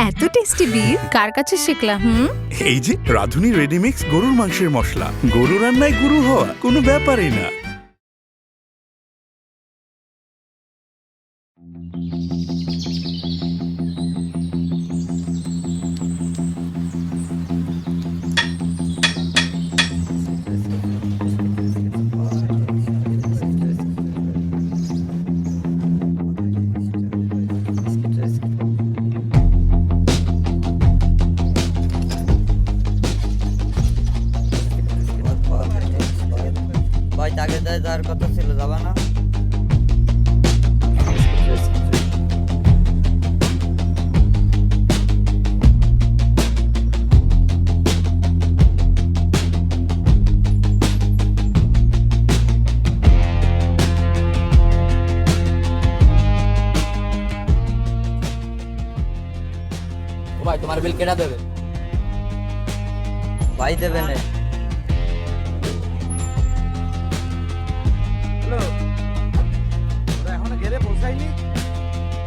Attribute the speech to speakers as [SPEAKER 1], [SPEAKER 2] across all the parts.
[SPEAKER 1] এত tasty beef কার কাছে শিখলাম?
[SPEAKER 2] এই যে রাধুনী রেডিমিক্স গরুর মাংসের মশলা, গরু রান্নায় গুরু হওয়া কোনো ব্যাপারই না।
[SPEAKER 3] ভাই তাকে যাওয়ার কথা ছিল, যাবা না?
[SPEAKER 4] ভাই তোমার বিল কেনা দেবে?
[SPEAKER 3] ভাই দেবে না।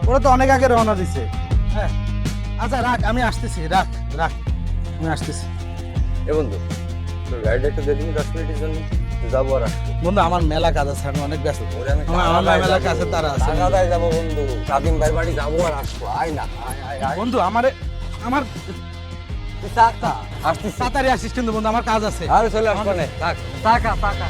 [SPEAKER 5] ওরা তো অনেক আগে রওনা দিছে। হ্যাঁ আচ্ছা রাখ, আমি আসতেছি। রাখ রাখ, আমি আসতেছি।
[SPEAKER 4] এ বন্ধু, তোর গাড়িটা একটু দেখে নি 10 মিনিটের জন্য, যাবো আর আসবো।
[SPEAKER 5] বন্ধু আমার মেলা কাজ আছে, আমি অনেক ব্যস্ত। আমার মেলা কাছে তারা আছে।
[SPEAKER 4] ঢাকায় যাবো বন্ধু, কাদিম ভাইয়ের বাড়ি যাবো আর আসবো। আয় না, আয়।
[SPEAKER 5] বন্ধু আমার
[SPEAKER 4] আসতিস?
[SPEAKER 5] তাড়াতাড়ি আসিস কিন্তু বন্ধু, আমার কাজ আছে।
[SPEAKER 4] আরে চলে আসবো না, থাক।
[SPEAKER 3] টাকা টাকা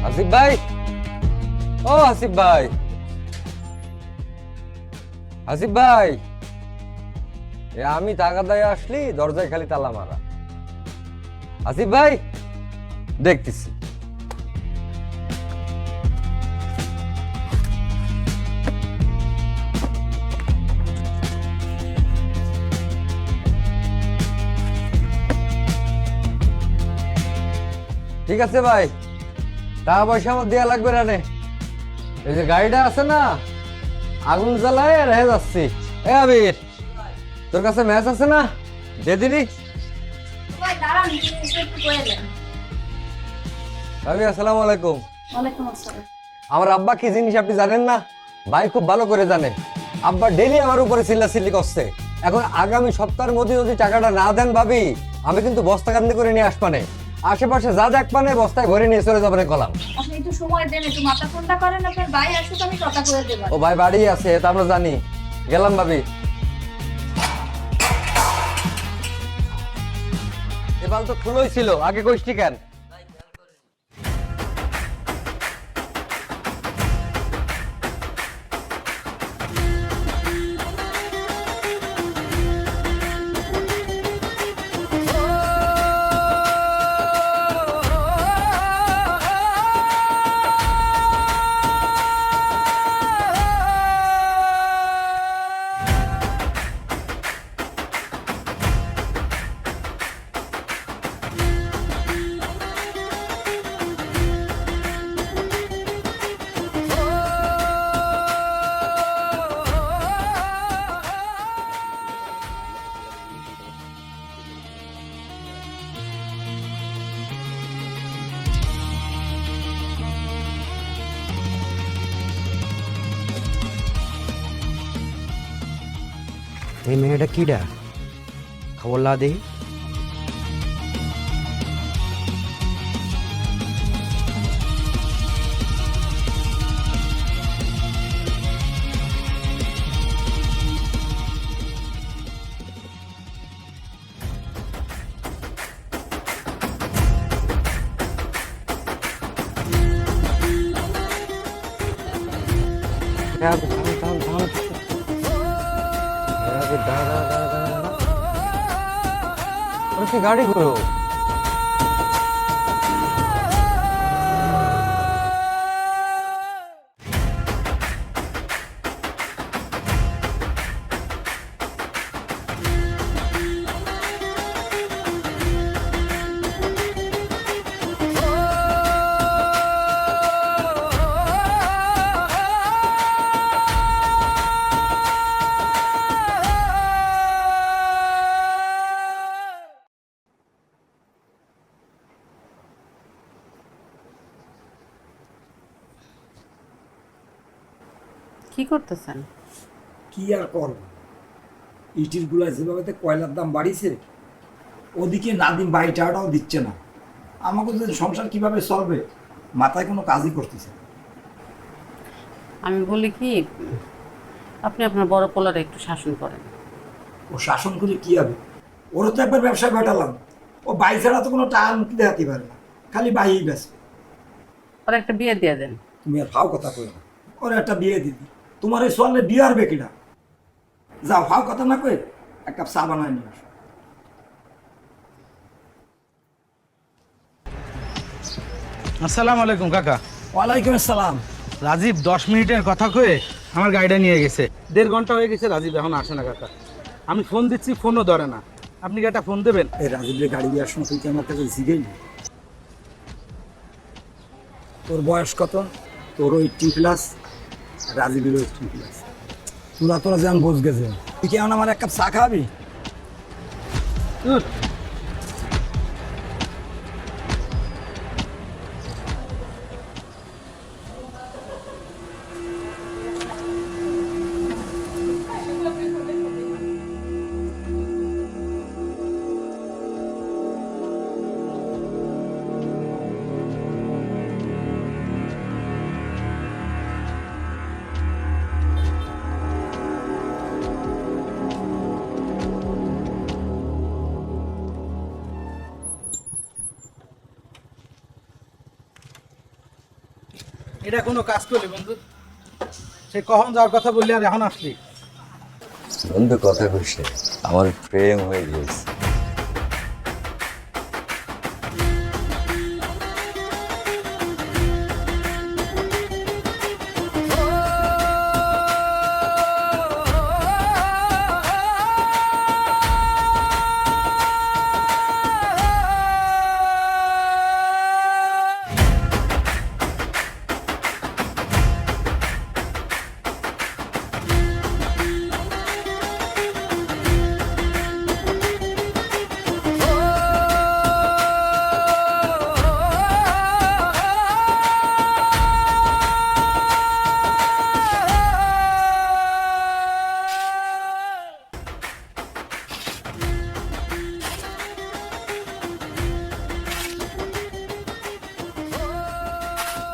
[SPEAKER 4] আসিফ ভাই, ও আসিফ ভাই, আসিফ ভাই, আমি টাকা দেয় আসলি দরজায় খালি তালা মারা। আসিফ ভাই, দেখতেছি। ঠিক আছে ভাই, টাকা পয়সা আমার দেওয়া লাগবে না নে। এই যে গাড়িটা আছে না, আগুন জ্বালায় রেহে যাচ্ছি। এ আবির, তোর কাছে ম্যাচ আছে না, দে দিনি। ভাবি আসসালামু আলাইকুম। আমার আব্বা কি জিনিস আপনি জানেন না? ভাই খুব ভালো করে জানে। আব্বা ডেলি আমার উপরে চিল্লাচিল্লি করছে। এখন আগামী সপ্তাহের মধ্যে যদি টাকাটা না দেন ভাবি, আমি কিন্তু বস্তা কান্দি করে নিয়ে আসবানে। আশেপাশে যা দেখ পানে বস্তায় ভরে নিয়ে চলে যাবেন কলাম।
[SPEAKER 6] আপনি একটু সময় দেন, একটু মাথা ফোনটা করেন, আপনার ভাই আসলে আমি কথা করে দেব।
[SPEAKER 4] ও ভাই বাড়ি আছে, তা আমরা জানি। গেলাম ভাবি। এবার তো খুলোই ছিল, আগে কইছি কেন?
[SPEAKER 7] এই মেয়েটা কিডা? খবর লা দেই।
[SPEAKER 4] গাড়ি ঘুরো।
[SPEAKER 1] কি করতেছেন?
[SPEAKER 8] কি আর করব, ইটির গুলা যেভাবে কয়লার দাম বাড়িছে, ওদিকে নাদিম বাড়িটাও দিচ্ছে না। আমাকে যে সংসার কিভাবে চলবে মাথায় কোনো কাজই করতেছে না।
[SPEAKER 9] আমি বলি কি, আপনি আপনার বড় পোলারে একটু শাসন করেন।
[SPEAKER 8] ও শাসন করে কি হবে? ওরও তো একবার ব্যবসায় ঘটালাম, ও বাই ছাড়া তো কোনো টাকা মুক্তি দেখাতে পারে না, খালি বাইই ব্যস্ত।
[SPEAKER 9] ওর একটা বিয়ে দিয়ে দেন।
[SPEAKER 8] তুমি আর ফাও কথা কই না, ওর একটা বিয়ে দিদি। তোমার এই সোয়ালে বিয়ে আর বেকিনা? যাও, ফাও কথা না কই এক কাপ চা বানায় নিয়ে আসো।
[SPEAKER 5] আসসালামু আলাইকুম কাকা।
[SPEAKER 8] ওয়ালাইকুম আসসালাম।
[SPEAKER 5] রাজীব 10 মিনিটের কথা কয়ে আমার গাড়িটা নিয়ে গেছে। 1.5 ঘন্টা হয়ে গেছে, রাজীব এখন আসে না কাকা। আমি ফোন দিচ্ছি, ফোনও ধরে না। আপনি কি একটা ফোন দেবেন?
[SPEAKER 8] এই রাজীবের গাড়ি দিয়ে আসো, তুই কি আমার কাছে জিগেই? তোর বয়স কত? তোরও 18+, রাজীবেরও 18+। তোরা যেমন বোঝ গেছে, তুই কি এখন আমার এক কাপ চা খাবি?
[SPEAKER 5] এটা কোনো কাজ করলি বন্ধু? সে কখন যাওয়ার কথা বললি আর এখন আসলি?
[SPEAKER 4] বন্ধু কথা কইছে, আমার প্রেম হয়ে গেছে।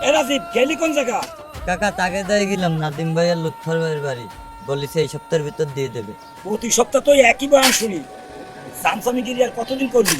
[SPEAKER 8] এ রাজীব, গেলি কোন জায়গা?
[SPEAKER 3] কাকা তাকে দিয়ে গেলাম নাদিম ভাইয়ের লুৎফর ভাইয়ের বাড়ি, বলিছে এই সপ্তাহের ভিতর দিয়ে দেবে।
[SPEAKER 8] প্রতি সপ্তাহ তো একই বয়ান শুনি, সামসামিগিরি আর কতদিন করবি?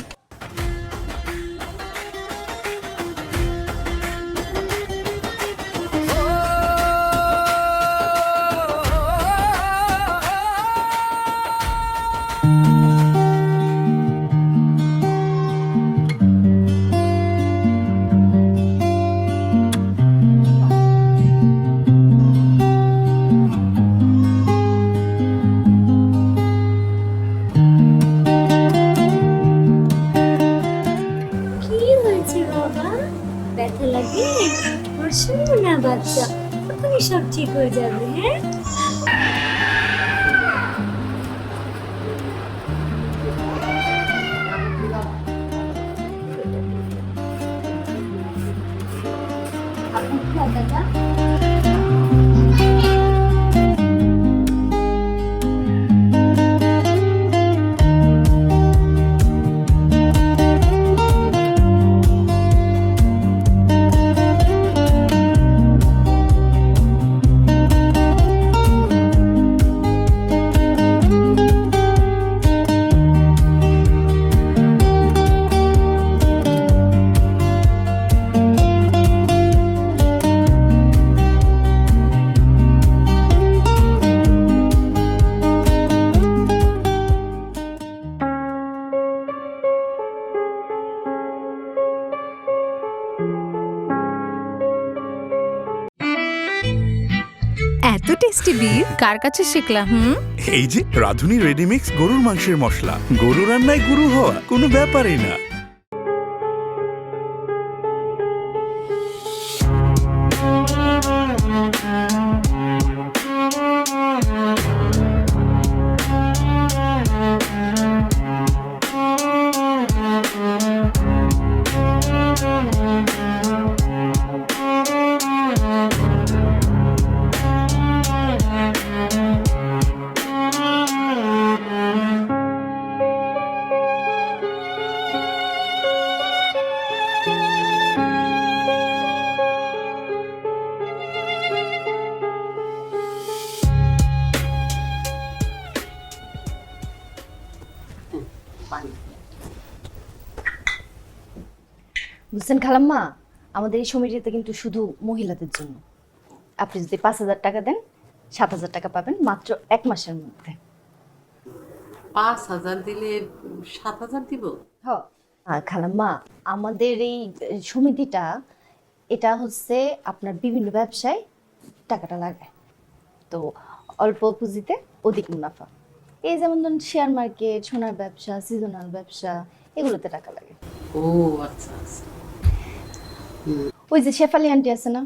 [SPEAKER 10] কি হয়েছে বাবা? ব্যথা লাগে? বসো না বাচ্চা, তখনই সব ঠিক হয়ে যাবে। হ্যাঁ, দাদা
[SPEAKER 1] এত টেস্টি বিফ কার কাছে শিখলা?
[SPEAKER 2] এই যে রাধুনী রেডিমিক্স গরুর মাংসের মশলা, গরু রান্নায় গুরু হওয়া কোনো ব্যাপারই না।
[SPEAKER 9] পানি।
[SPEAKER 10] বুঝছেন খালাম্মা, আমাদের এই সমিতিতে কিন্তু শুধু মহিলাদের জন্য। আপনি যদি 5,000 টাকা দেন 7,000 টাকা পাবেন মাত্র 1 মাসের মধ্যে।
[SPEAKER 9] 5,000 দিলে 7,000 দিব?
[SPEAKER 10] আর খালাম্মা, আমাদের এই সমিতিটা এটা হচ্ছে আপনার বিভিন্ন ব্যবসায় টাকাটা লাগায়, তো অল্প পুঁজিতে অধিক মুনাফা। এই যেমন ধরুন শেয়ার মার্কেট, সোনার ব্যবসা, সিজনাল ব্যবসা, এগুলোতে টাকা লাগে।
[SPEAKER 9] ও আচ্ছা আচ্ছা।
[SPEAKER 10] ওই যে শেফালি আন্টি আছে না,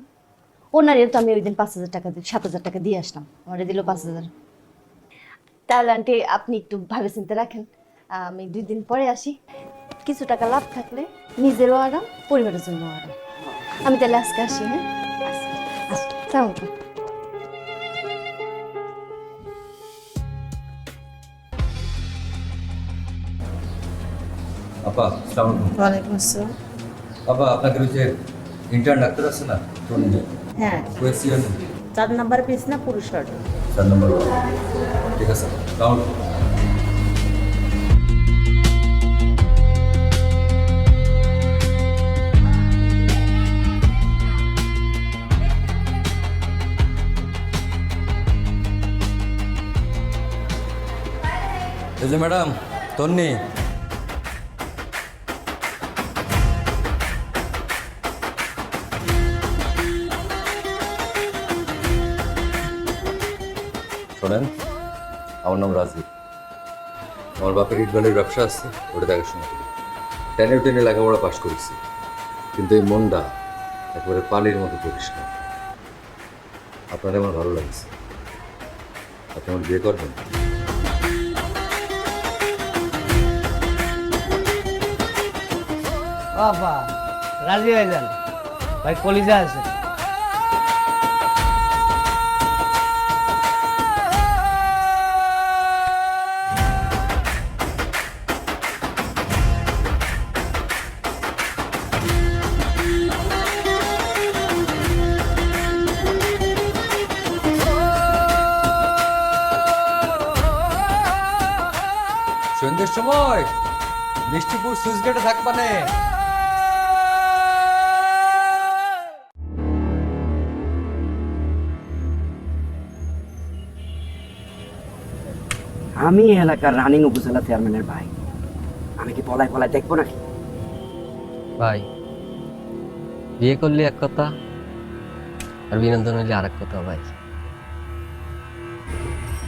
[SPEAKER 10] ওনারেও তো আমি ওই দিন 5,000 টাকা 7,000 টাকা দিয়ে আসলাম, আমারে দিল 5,000। তাহলে আন্টি আপনি একটু ভাবে চিন্তে রাখেন, আমি 2 দিন পরে আসি। কিছু টাকা লাভ থাকলে নিজেরও আরাম, পরিবারের জন্য আরাম। আমি তাহলে আজকে আসি। হ্যাঁ, আসসালামু আলাইকুম।
[SPEAKER 4] আপা আসসালামু আলাইকুম।
[SPEAKER 9] ওয়ালাইকুম আসসালাম।
[SPEAKER 4] আপা আপনাদের ওই যে ইন্টার্ন ডাক্তার আছে না,
[SPEAKER 9] হ্যাঁ,
[SPEAKER 4] ওয়েসি
[SPEAKER 9] 4 নাম্বার পিস না পুরুষ শর্ট?
[SPEAKER 4] 4 নম্বর। ঠিক আছে, তাহলে এই যে ম্যাডাম তন্নি, শোনেন, আমার নাম রাজীব। আমার বাপের ইটবালের ব্যবসা আছে, ওটা দেখাশোনা করি। 10-10 লেখাপড়া পাশ করেছি, কিন্তু এই মনটা একেবারে পানির মতো পরিষ্কার। আপনার আমার ভালো লাগছে, আপনি আমার বিয়ে করবেন?
[SPEAKER 7] বাবা রাজি হয়ে যান ভাই, কলিজা আছে।
[SPEAKER 4] সন্ধ্যের সময় মিষ্টিপুর সুইচ গেটে থাকবানে।
[SPEAKER 7] আমি এলাকার রানিং উপজেলা চেয়ারম্যানের ভাই, আমি কি পলায় পলায় দেখবো নাকি?
[SPEAKER 11] ভাই, বিয়ে করলে এক কথা আর বিনোদন হইলে আর এক কথা। ভাই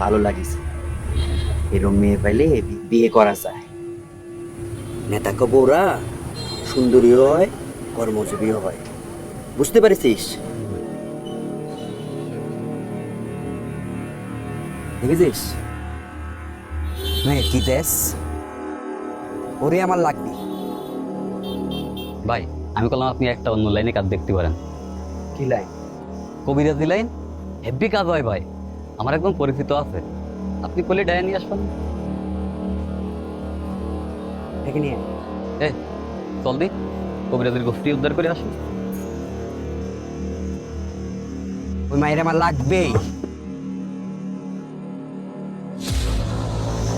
[SPEAKER 7] ভালো লাগিছে, এরম মেয়ে পাইলে বিয়ে করা যায়। নেতা বউরা সুন্দরী হয়, কর্মজীবী হয়, বুঝতে পারছিস? দেখেছিস মেয়ে কি দেশ, ওরে আমার লাগবে।
[SPEAKER 11] ভাই আমি বললাম আপনি একটা অন্য লাইনে কাজ দেখতে পারেন।
[SPEAKER 7] কি লাইন?
[SPEAKER 11] কবিরাজি লাইন, হেভি কাজ হয় ভাই। আমার একদম পরিচিত আছে, আপনি করলে ডায়া নিয়ে আসবেন।
[SPEAKER 7] দেখে নিয়ে
[SPEAKER 11] এ চল দি, কবিরাজির গোষ্ঠী উদ্ধার করে আসুন।
[SPEAKER 7] ওই মায়ের আমার লাগবেই,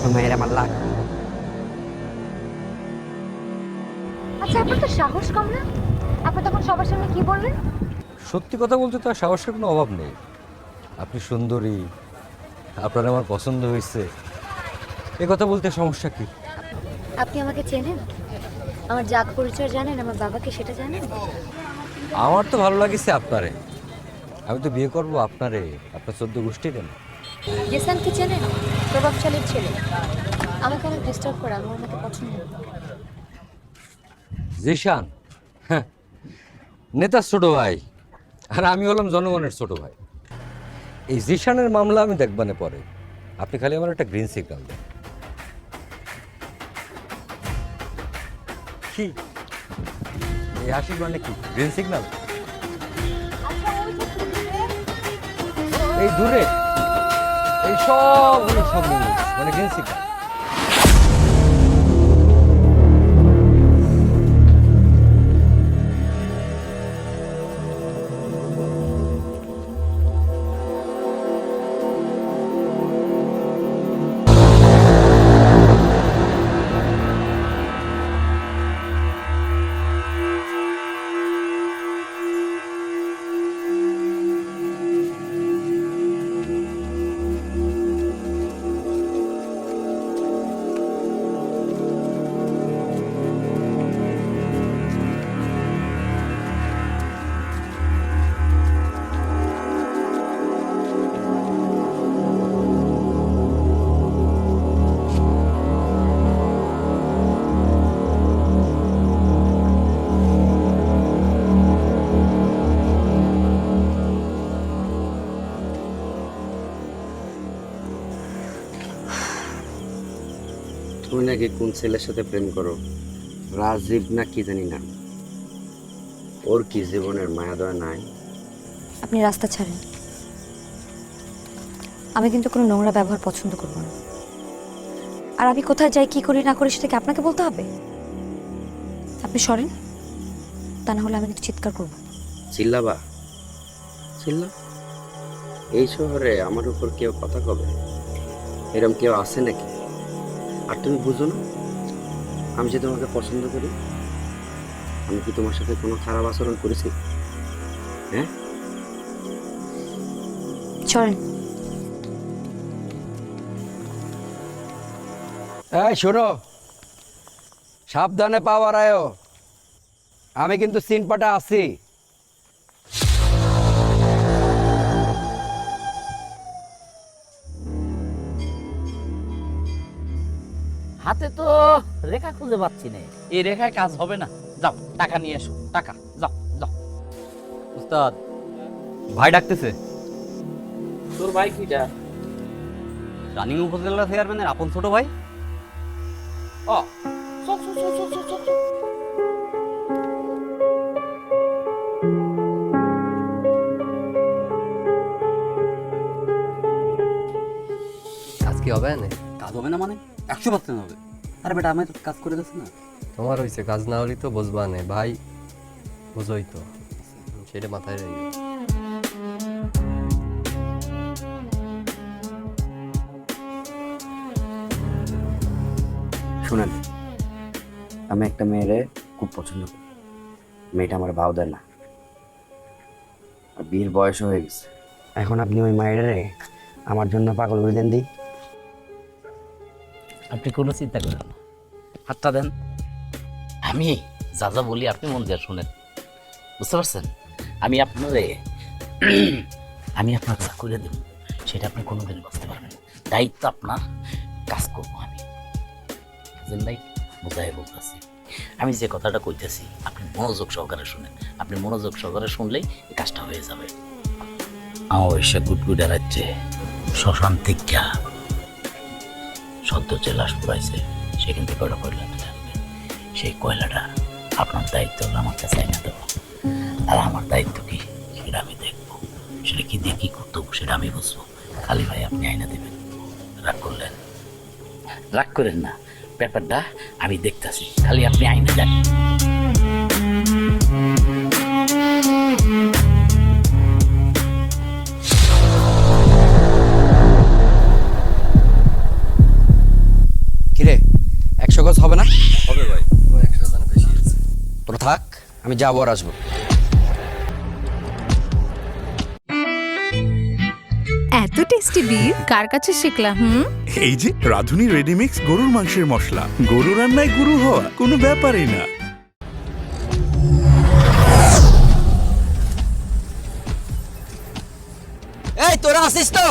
[SPEAKER 7] ওই মায়ের আমার লাগবে।
[SPEAKER 10] আচ্ছা, আপনার তো সাহস কম না? আপনি তখন সবার সামনে কি বললেন?
[SPEAKER 4] সত্যি কথা বলতে তো আর সাহসের কোনো অভাব নেই। আপনি সুন্দরী, আপনার আমার পছন্দ হয়েছে, এ কথা বলতে সমস্যা কি?
[SPEAKER 10] আপনি আমাকে চেনেন? আমার জাত পরিচয় জানেন? আমার বাবাকে সেটা জানেন?
[SPEAKER 4] আমার তো ভালো লাগিছে আপনারে, আমি তো বিয়ে করবো আপনারে, আপনার 14 গোষ্ঠী কেন?
[SPEAKER 10] জেসানকে চেনেন? প্রভাবশালীর ছেলে, আমাকে অনেক ডিস্টার্ব করে, আমার ওনাকে পছন্দ।
[SPEAKER 4] জিশান, হ্যাঁ, নেতার ছোট ভাই, আর আমি হলাম জনগণের ছোট ভাই। এই জিশানের মামলা আমি দেখবানে পরে, আপনি খালি আমার একটা গ্রিন সিগন্যাল দেন। কি এই হাসির মানে কি? গ্রিন সিগন্যাল এই দূরে, এই সব হলো সব মানে গ্রিন সিগন্যাল।
[SPEAKER 7] তুমি নাকি কোন ছেলের সাথে প্রেম করো, রাজীব না কি জানি না, ওর কি জীবনের মায়া দয়া নাই?
[SPEAKER 10] আপনি রাস্তা ছাড়েন, আমি কিন্তু কোনো নোংরা ব্যবহার পছন্দ করব না। আর আমি কোথায় যাই, কি করি না করি সেটাকে আপনাকে বলতে হবে? আপনি সরেন, তা না হলে আমি কিন্তু চিৎকার করব।
[SPEAKER 7] চিল্লাবা? চিল্লা? এই শহরে আমার উপর কেউ কথা কবে? এরম কেউ আছে নাকি? আর তুমি বুঝো না আমি যে তোমাকে পছন্দ করি? আমি কি তোমার সাথে কোনো খারাপ আচরণ করেছি? হ্যাঁ,
[SPEAKER 10] সরেন।
[SPEAKER 4] এই শোনো, সাবধানে পাওয়ার আয়ো, আমি কিন্তু সিনপাটা আছি।
[SPEAKER 12] হাতে তো রেখা খুঁজে পাচ্ছি না, এই রেখায় কাজ হবে না। যাও টাকা নিয়ে এসো, টাকা। যাও যাও।
[SPEAKER 11] উস্তাদ, ভাই ডাকতেছে।
[SPEAKER 12] তোর ভাই কিটা?
[SPEAKER 11] রানিং উপজেলা চেয়ারম্যানের আপন ছোট ভাই।
[SPEAKER 12] ও চল চল চল চল চল চল।
[SPEAKER 11] কাজ কি হবে না?
[SPEAKER 12] কাজ হবে না মানে 100% হবে। আরে বেটা আমি তো কাজ করে দিচ্ছি না।
[SPEAKER 11] তোমার হয়েছে, কাজ না হলেই তো বুঝবা না ভাই, বুঝোই তো, সেটা মাথায় রাখি।
[SPEAKER 7] শুনেন, আমি একটা মেয়েরে খুব পছন্দ করি। মেয়েটা আমার ভাও দেয় না, আর বিয়ের বয়সও হয়ে গেছে। এখন আপনি ওই মায়েরে আমার জন্য পাগল করে দেন দিই।
[SPEAKER 12] আপনি কোনো চিন্তা করেন না, হাতটা দেন। আমি যা যা বলি আপনি মন দিয়ে শুনেন, বুঝতে পারছেন? আমি আপনার যা করে দেব সেটা আপনি কোনোদিন বুঝতে পারবেন না। দায়িত্ব আপনার, কাজ করবো আমি। ভাই বোঝাই বলতেছি, আমি যে কথাটা কইতেছি আপনি মনোযোগ সহকারে শুনেন। আপনি মনোযোগ সহকারে শুনলেই এই কাজটা হয়ে যাবে। অমাবস্যা গুটগুটে রাজ্যে শ্মশান থেকে সদ্য যে লাশ পুরাইছে সেখান থেকে ওটা কয়লা তুলে আনবে। সেই কয়লাটা আপনার দায়িত্ব হলো আমার কাছে আইনা দেবো। আর আমার দায়িত্ব কি সেটা আমি দেখবো, সেটা কি দিয়ে কি করতে হবে সেটা আমি বুঝবো। খালি ভাই আপনি আইনা দেবেন। রাগ করলেন? রাগ করেন না, ব্যাপারটা আমি দেখতেছি, খালি আপনি আইনা যান।
[SPEAKER 4] কিরে, 100 গজ হবে না?
[SPEAKER 11] হবে ভাই, 100 জনের বেশি আছে।
[SPEAKER 4] তোরা থাক, আমি যাবো আর আসবো।
[SPEAKER 1] এত টেস্টি বিফ কার কাছে শিখলা?
[SPEAKER 2] এই যে রাধুনী রেডিমিক্স গরুর মাংসের মশলা, গরু রান্নায় গুরু হওয়া কোনো ব্যাপারই না।
[SPEAKER 4] এই তোরা আসিস তো?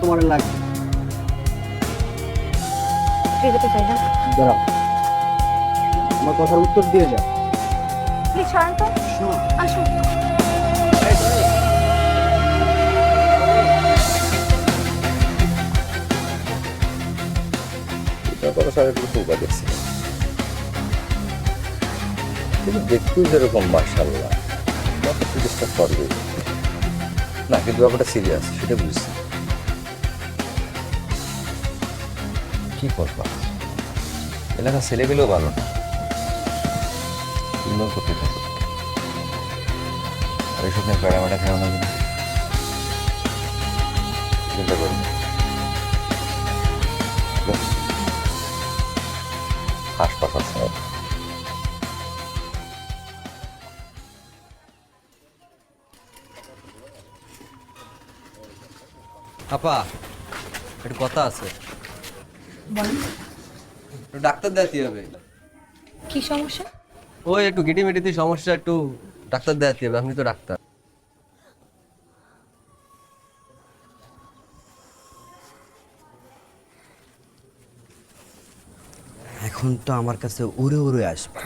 [SPEAKER 7] তোমার লাগবে।
[SPEAKER 10] যেতে চাই না।
[SPEAKER 7] দাঁড়াও, আমার কথার উত্তর দিয়ে যাও।
[SPEAKER 10] প্লিজ সরেন তো। আসুন।
[SPEAKER 4] কিন্তু দেখতেও যেরকম মাশাআল্লাহ, কত চিকিৎসা করবে না, কিন্তু ব্যাপারটা সিরিয়াস, সেটা বুঝছি। কি করবা, এলাকার ছেলেগুলোও ভালো না, তুমিও করতে থাকো। আর এইসব নিয়ে প্যারামেটা খেয়াল না, চিন্তা করো না। হাসপাতাল সাহেব, আপা একটু কথা আছে, ডাক্তার দেখাতে হবে।
[SPEAKER 1] কি সমস্যা?
[SPEAKER 11] ওই একটু গিটিমিটিতে সমস্যা, একটু ডাক্তার দেখাতে হবে। আপনি তো ডাক্তার।
[SPEAKER 7] এখন তো আমার কাছে উড়ে উড়ে আসবে।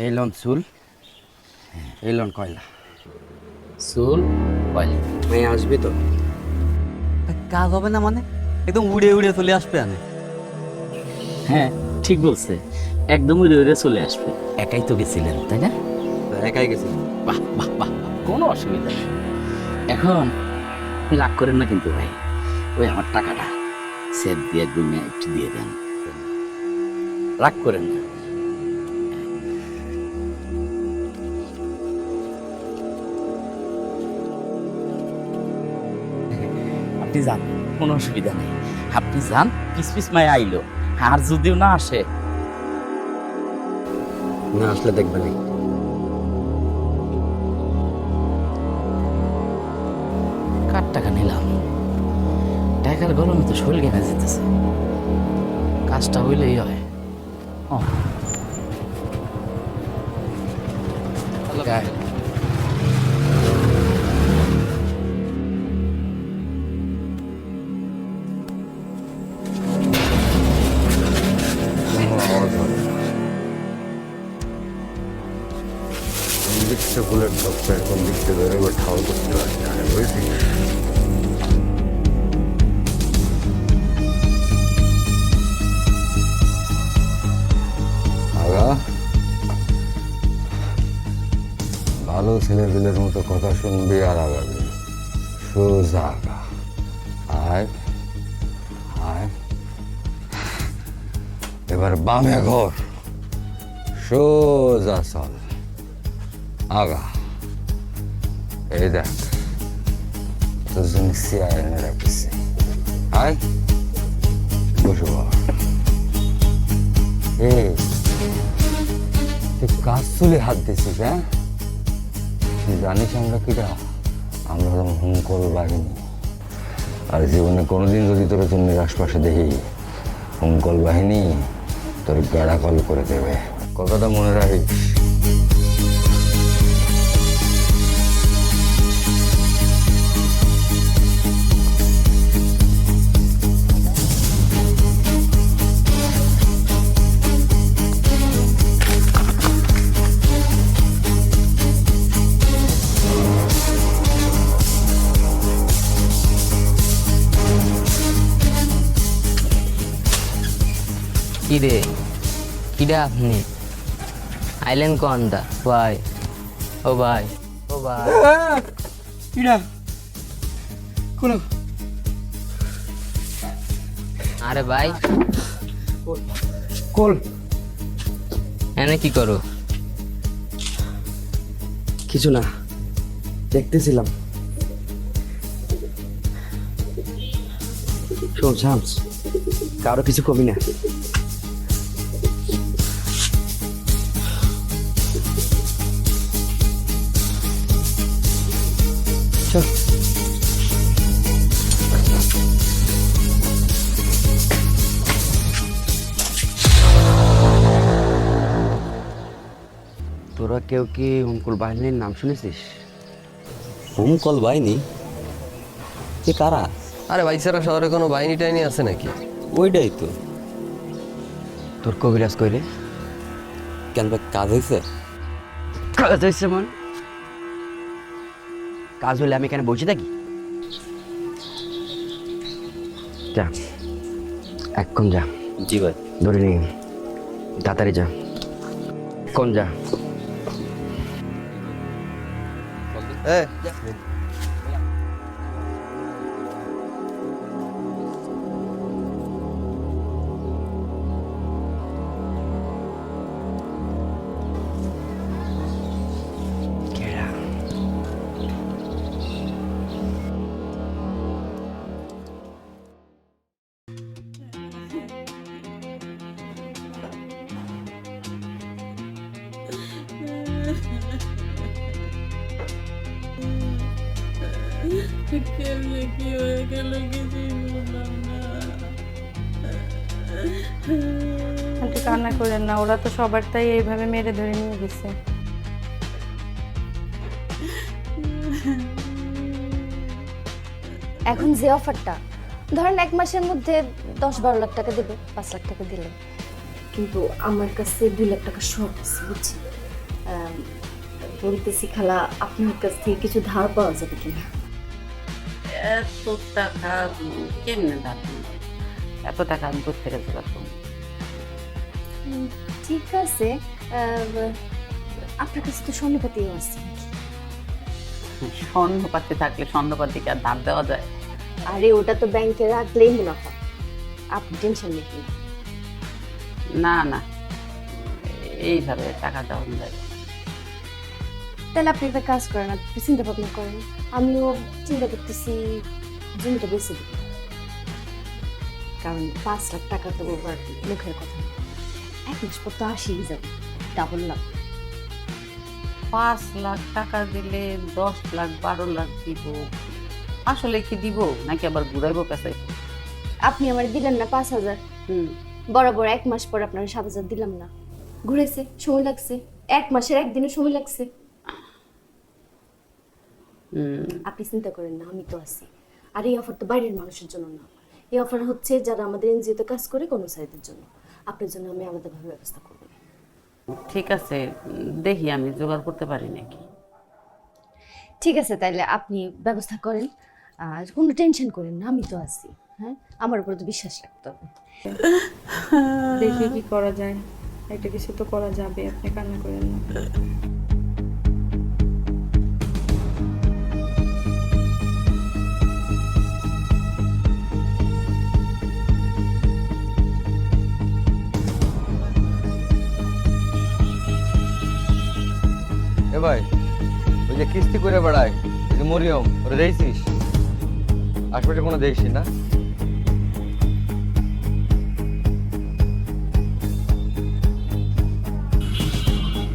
[SPEAKER 7] এই লন চুল, এই লন কয়লা।
[SPEAKER 12] চুল কয়লা
[SPEAKER 7] মেয়ে আসবি তো?
[SPEAKER 3] কাজ হবে না মানে? একদম উড়ে উড়ে চলে আসবে আনে।
[SPEAKER 12] হ্যাঁ ঠিক বলছে, একদম উড়ে উড়ে চলে আসবে। একাই তো গেছিলেন তাই না?
[SPEAKER 3] একাই গেছি।
[SPEAKER 12] বাহ বাহ বাহ, কোনো অসুবিধা নেই। এখন রাগ করেন না কিন্তু ভাই, ওই আমার টাকাটা সেভ দিয়ে গুনে একটু দিয়ে দেন, রাগ করেন না। আপনি যান, কোনো অসুবিধা নেই। আপনি যান, পিস পিস মায় আইলো, আর যদিও না আসে,
[SPEAKER 7] না আসলে দেখবে না।
[SPEAKER 12] কার টাকা নিলাম? টাকার গরমে তো শরীর কেনা যেতেছে, কাজটা হইলেই হয়।
[SPEAKER 4] ফুলের টপটা এখন দেখতে বেরোবে, ঠাও করতে পারছে বুঝছি। আগা ভালো ছেলেপিলের মতো কথা শুনবি আর আগাবি, সোজা আগা। আয় আয়, এবার বামে ঘর, সোজা চল আগা। এই দেখ তোর জন্য চেয়ার এনে রাখছি, আয় বসে বল। তুই কাজ চুলে হাত দিছিস? হ্যাঁ, তুই জানিস আমরা কিটা? আমরা হলাম হুঙ্কল বাহিনী। আর জীবনে কোনোদিন যদি তোর জন্যের আশপাশে দেখি হুঙ্কল বাহিনী, তোর গাড়া কল করে দেবে, কথাটা মনে রাখিস।
[SPEAKER 11] কি রে, কিরা আপনি আইলেন কোনটা? ভাই ও ভাই, ও ভাই
[SPEAKER 7] কিরা কোন?
[SPEAKER 11] আরে ভাই
[SPEAKER 7] কোল
[SPEAKER 11] এনে কি করো?
[SPEAKER 7] কিছু না, দেখতেছিলাম। শোন শামস, কারো কিছু কবি না। চল। তোরা কেউ কি হুমকুল বাহিনীর নাম শুনেছিস?
[SPEAKER 11] হুমকল বাহিনী?
[SPEAKER 7] এ কারা?
[SPEAKER 11] আরে বাইসারা শহরে কোনো বাহিনী টাইনি আছে নাকি?
[SPEAKER 7] ওইটাই তো।
[SPEAKER 11] তোর কবিরাজ কইরে
[SPEAKER 7] কেন ভাই, কাজ হয়েছে? কাজ হয়েছে মানে? কাজ হলে আমি এখানে বসে থাকি? যা, এখন যা। জি ভাই। ধরে নি, তাড়াতাড়ি যা। কোন যা?
[SPEAKER 6] আন্টি কান্না করেন না, ওরা তো সবার তাই এইভাবে মেরে ধরে নিয়ে গেছে।
[SPEAKER 10] এখন যে অফারটা ধরেন 1 মাসের মধ্যে 10-12 লাখ টাকা দেবে, 5 লাখ টাকা দিলে, কিন্তু আমার কাছে 2 লাখ টাকা শর্ট আছে বুঝছি। বলতেছি খালা, আপনার কাছ থেকে কিছু ধার পাওয়া যাবে কিনা?
[SPEAKER 9] এত টাকা কেমনে দাঁড়ান? এত টাকা আমি কোথা থেকে জোগাড় করবো?
[SPEAKER 10] ঠিক আছে, আপনার কাছে তো স্বর্ণপাতিও আছে।
[SPEAKER 9] স্বর্ণপাতি থাকলে স্বর্ণপাতিকে আর ধার দেওয়া যায়?
[SPEAKER 10] আরে ওটা তো ব্যাংকে রাখলেই মুনাফা, আপনি টেনশন নেবেন
[SPEAKER 9] না। না, এইভাবে টাকা দেওয়া যায়।
[SPEAKER 10] তাহলে আপনি একটা কাজ করেন, আপনি চিন্তা ভাবনা করেন। আমিও চিন্তা করতেছি জমিটা বেশি দেব, কারণ 5 লাখ টাকা তো ওভার মুখের কথা না। 1 মাস পর তো আসেই যাবে, ডাবল লাখ।
[SPEAKER 9] 5 লাখ টাকা দিলে 10 লাখ 12 লাখ দিব। আসলে কি দিব নাকি আবার ঘুরাইবো কাছে?
[SPEAKER 10] আপনি আমার দিলেন না 5,000, বরাবর 1 মাস পর আপনার 7,000 দিলাম না। ঘুরেছে, সময় লাগছে, 1 মাসের 1 দিনের সময় লাগছে। আপনি চিন্তা করেন না, আমি তো আছি। আর এই অফার তো বাইরের মানুষের জন্য না, এই অফার হচ্ছে যারা আমাদের এনজিওতে কাজ করে কর্মচারীদের জন্য। আপনার জন্য আমি আলাদাভাবে ব্যবস্থা করব।
[SPEAKER 9] ঠিক আছে, দেখি আমি জোগাড় করতে পারি নাকি।
[SPEAKER 10] ঠিক আছে, তাইলে আপনি ব্যবস্থা করেন, আর কোনো টেনশন করেন না, আমি তো আছি। হ্যাঁ, আমার উপর তো বিশ্বাস রাখতে হবে।
[SPEAKER 6] দেখি কি করা যায়, একটা কিছু তো করা যাবে, আপনি কান্না করেন না।
[SPEAKER 4] এ ভাই, ওই যে কিস্তি করে বেড়ায়, ওই যে মরিয়ম, ওরা দেখছিস? আশপাশে কোনো দেখছি না?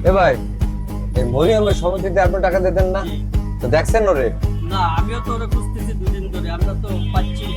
[SPEAKER 4] এ ভাই, এই মরিয়মের সমিতিতে আপনার টাকা দিতেন না? তো দেখছেন ওরে?
[SPEAKER 3] না, আমিও তো ওরা খুঁজতেছি 2 দিন ধরে, আমরা তো পাচ্ছি।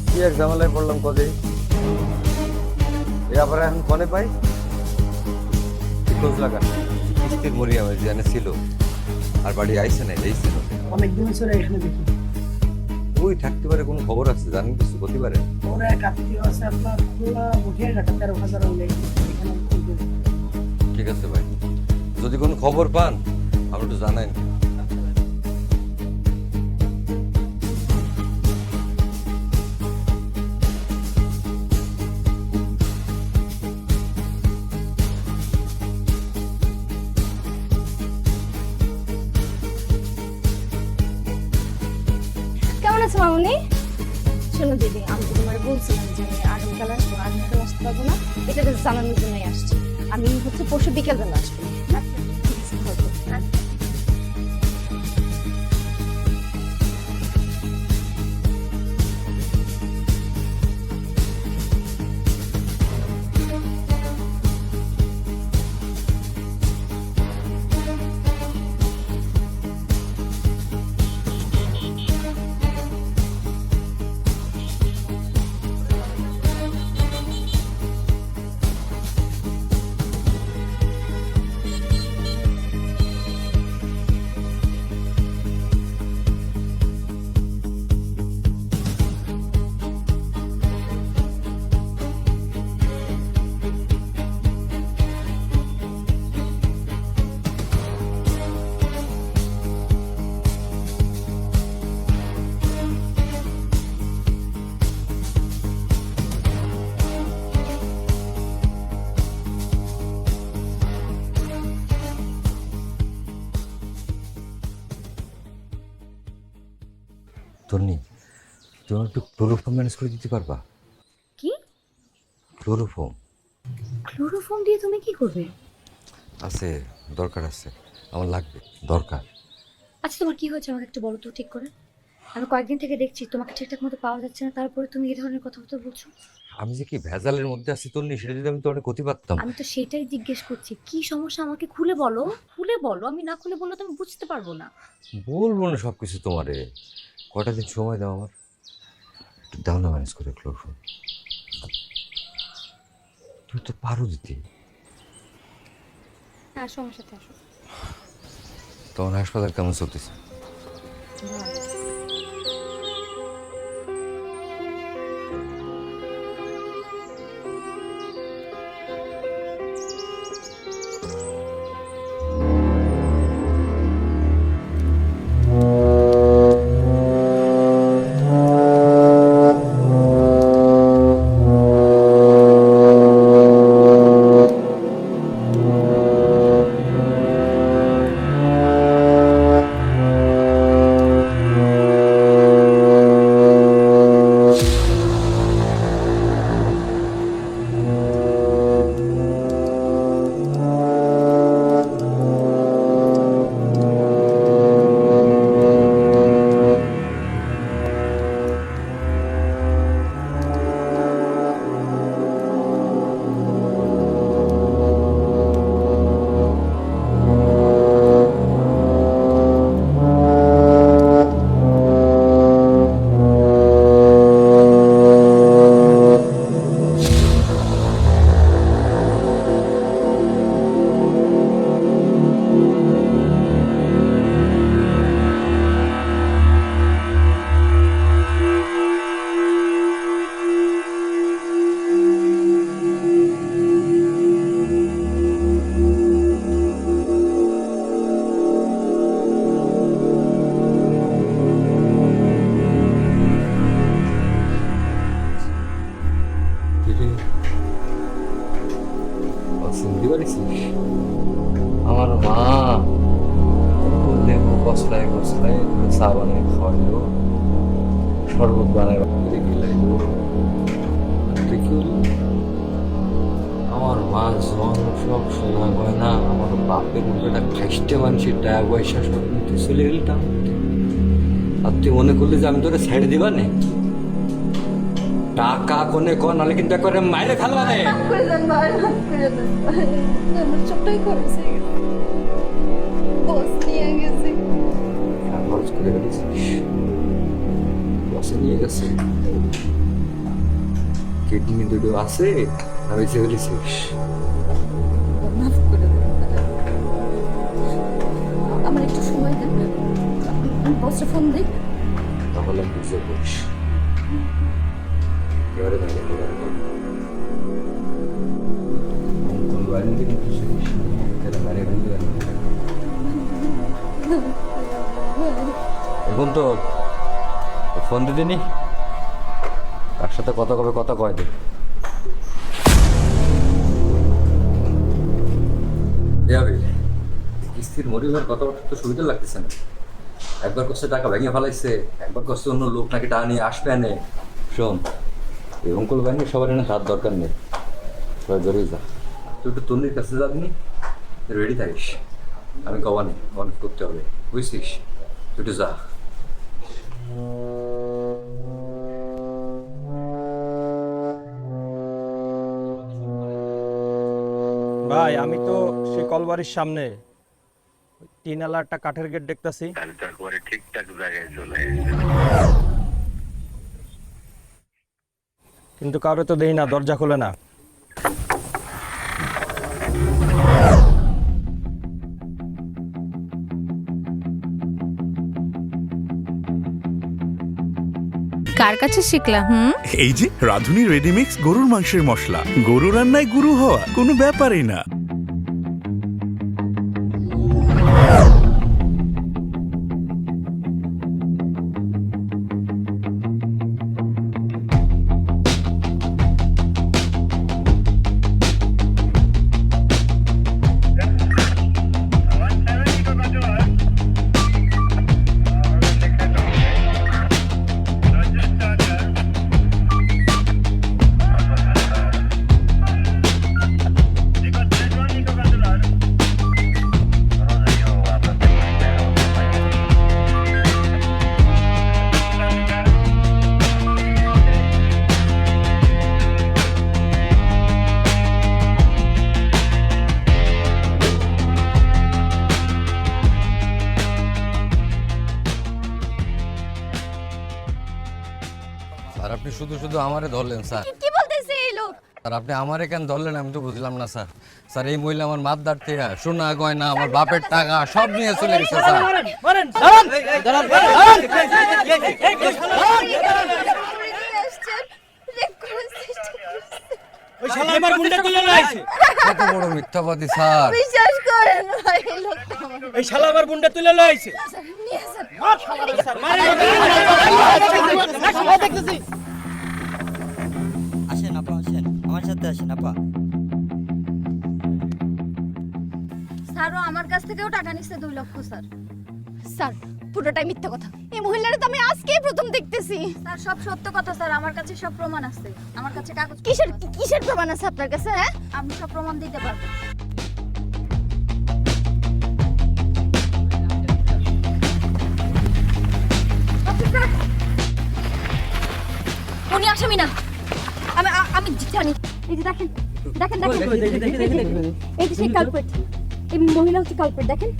[SPEAKER 4] কি এক ঝামেলায় পড়লাম কবে, এরপরে এখন কনে পাই খোঁজ লাগা। কিস্তির মরিয়াম জানে ছিল আর বাড়ি আইসে না, এই ছিল
[SPEAKER 3] অনেকদিন ধরে এখানে দেখি।
[SPEAKER 4] কই থাকতে পারে, কোনো খবর আছে জানেন কিছু হতে পারে?
[SPEAKER 5] ওর এক আত্মীয় আছে আপনার খুলনা উঠিয়ে রাখা 13,000 হইলে এখানে খুলবে।
[SPEAKER 4] ঠিক আছে ভাই, যদি কোনো খবর পান আপনি একটু জানাইন।
[SPEAKER 10] কেমন আছে মামুনি? শোনো দিদি, আমি তো তোমার বলছিলাম যে আমি আগামীকাল আসবো, আগামীকাল আসতে পারবো না, এটা জানানোর জন্যই আসছি। আমি হচ্ছে পরশু বিকেল বেলা আসবো। ঠিক আছে, থাকো।
[SPEAKER 4] তন্নি, তুমি একটু ক্লোরোফর্ম ম্যানেজ করে দিতে পারবা?
[SPEAKER 10] কি?
[SPEAKER 4] ক্লোরোফর্ম
[SPEAKER 10] ক্লোরোফর্ম দিয়ে তুমি কি করবে?
[SPEAKER 4] আছে, দরকার আছে, আমার লাগবে, দরকার।
[SPEAKER 10] আচ্ছা, তোমার কি হয়েছে আমাকে একটু বলো তো ঠিক করে। আমি কয়েকদিন থেকে দেখছি তোমাকে ঠিকঠাক মতো পাওয়া যাচ্ছে না, তারপরে তুমি এই ধরনের কথাবার্তা বলছো।
[SPEAKER 4] আমি যে কি ভেজালের মধ্যে আছি তন্নি, সেটা যদি আমি তোমাকে ক্ষতি পারতাম।
[SPEAKER 10] আমি তো সেটাই জিজ্ঞেস করছি, কি সমস্যা আমাকে খুলে বলো, খুলে বলো। আমি না খুলে বললে তো আমি বুঝতে পারবো না।
[SPEAKER 4] বলবো না সব কিছু তোমারে, কটা দিন সময় দাও আমার, একটু দাও না ম্যানেজ করে ক্লোরোফর্ম। তুমি তো পারো দিতে।
[SPEAKER 10] আসো আমার সাথে, আসো।
[SPEAKER 4] তোমার হাসপাতাল কেমন চলতেছে? আমার মা লেবু কসলায় কসলায় চা বানায় খাওয়াইলো, শরবত বানায় গিলাইলো। আমার মা জন সব শোনা হয় না, আমার বাপের মুখটা খাইতে মানুষের টাকা পয়সা সব নিতে চলে গেলাম। আর তুই মনে করলি যে আমি তোরে ছেড়ে দিবা নে? টাকা কোনে কো, নাহলে কিন্তু একবারে মাইরে ফেলবা নে।
[SPEAKER 10] সবটাই করেছে, বস নিয়ে গেছে।
[SPEAKER 4] খরচ করে গেছিস, বসে নিয়ে গেছে। কিডনি দুটো আছে না বেঁচে ফেলেছিস?
[SPEAKER 10] মাফ করে দেন, আমার একটু সময় দেন, আমি বসে ফোন দিই।
[SPEAKER 4] তখন ভালো বুঝে করিস। এবারে বাইরে ঘোরার গল্প অঙ্কুল বাড়ি থেকে শুনিস এটা বাইরে ভেঙে গেল। এখন তো ফোন দিদিনি, তার সাথে কথা কবে কথা কয় দিন। কিস্তির মরিবার কথাবার্তা তো সুবিধা লাগতেছে না। একবার কষ্ট টাকা ভেঙে ফেলাইছে, একবার কষ্ট অন্য লোক নাকি টাকা নিয়ে আসবে এনে। শোন, এই অঙ্কুল বাহিনী সবার এনে তার দরকার নেই, সবাই জড়িয়ে যা। তুই একটু তন্নির কাছে যাবি, রেডি থাকিস। আমি কবানি কনফ করতে হবে, বুঝছিস? তুই একটু যা।
[SPEAKER 13] ভাই আমি তো সেই কলবাড়ির সামনে টিনালা একটা কাঠের গেট দেখতেছি। কিন্তু কারো তো দেই না, দরজা খোলে না।
[SPEAKER 1] কার কাছে শিখলা?
[SPEAKER 2] এই যে রাধুনী রেডিমিক্স গরুর মাংসের মশলা, গরু রান্নায় গুরু হওয়া কোনো ব্যাপারই না।
[SPEAKER 4] স্যার আপনি শুধু শুধু আমারে ধরলেন স্যার।
[SPEAKER 10] কি বলতেছে এই লোক?
[SPEAKER 4] স্যার আপনি আমারে কেন ধরলেন আমি তো বুঝলাম না স্যার। স্যার এই মহিলা আমার মাতদার থেকে সোনা গয়না আমার বাপের টাকা সব নিয়ে চলে গেছে স্যার। কত বড় মিথ্যাবাদী স্যার।
[SPEAKER 10] বিশ্বাস করেন ভাই, এই লোকটা
[SPEAKER 13] এই শালা আবার বুন্ডা তুলে লইছে।
[SPEAKER 3] আসেন আপা, আসেন আমার সাথে আসেন আপা।
[SPEAKER 10] স্যারও আমার কাছ থেকেও টাকা নিচ্ছে 2 লক্ষ স্যার। স্যার পুরোটাই মিথ্যা কথা, এই মহিলারে তো আমি আজকেই প্রথম দেখতেছি। স্যার সব সত্য কথা স্যার, আমার কাছে সব প্রমাণ আছে, আমার কাছে কাগজ। কিসের প্রমাণ আছে আপনার কাছে? হ্যাঁ আমি সব প্রমাণ দিতে পারবো। উনি আসামি না, আমি জানি। এই যে দেখেন দেখেন দেখেন, এই যে সেই কালপেট, এই মহিলা হচ্ছে কালপেট, দেখেন।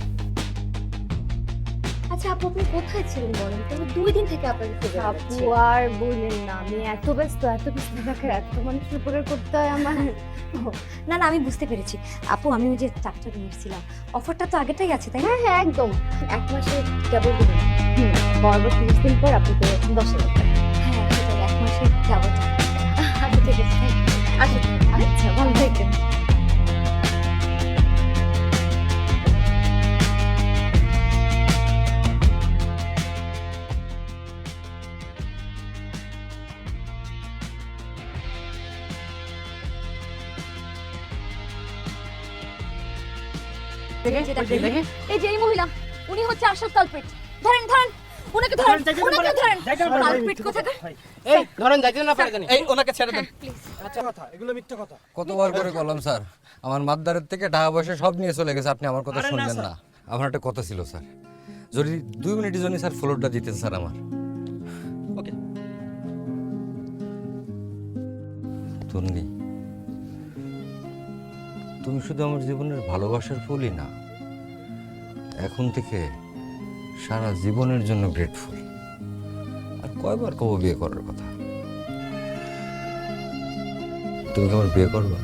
[SPEAKER 10] আচ্ছা আপু আপনি কোথায় ছিলেন বলেন তো? 2 দিন থেকে আপনাকে খুঁজে বেড়াচ্ছি। আপু আর বললেন না, আমি এত ব্যস্ত থাকার এত মানুষের উপরে করতে হয় আমার। না না আমি বুঝতে পেরেছি আপু, আমি ওই যে চাকরিটা নিয়েছিলাম, অফারটা তো আগেটাই আছে তাই না? হ্যাঁ একদম, 1 মাসে কেবল দিবেন। পরবর্তী 30 দিন পর আপনি পেয়েছেন 10,000 টাকা। হ্যাঁ সেটাই, 1 মাসে কেবল। আচ্ছা ঠিক আছে, আচ্ছা ভালো থাকেন। এই যে এই মহিলা, উনি হচ্ছে আসল কালপেট। ধরেন ধরেন ওনাকে, ধরেন ওনাকে ধরেন। কালপেট কোথাকার?
[SPEAKER 11] এই ধরেন যাইতে না পারে জানি।
[SPEAKER 13] এই ওনাকে ছেড়ে দেন।
[SPEAKER 10] প্লিজ
[SPEAKER 13] আচ্ছা কথা, এগুলো মিথ্যা কথা।
[SPEAKER 4] কতবার করে বললাম স্যার, আমার মাতদারের থেকে টাকা পয়সা সব নিয়ে চলে গেছে, আপনি আমার কথা শুনলেন না। আমার একটা কথা ছিল স্যার, যদি 2 মিনিটের জন্য স্যার ফ্লোরটা দিতেন স্যার আমার।
[SPEAKER 13] ওকে
[SPEAKER 4] তন্নি, তুমি শুধু আমার জীবনের ভালোবাসার ফুলই না, এখন থেকে সারা জীবনের জন্য গ্রেটফুল। আর কয়বার কব বিয়ে করার কথা? তুমি কি আমার বিয়ে করবা?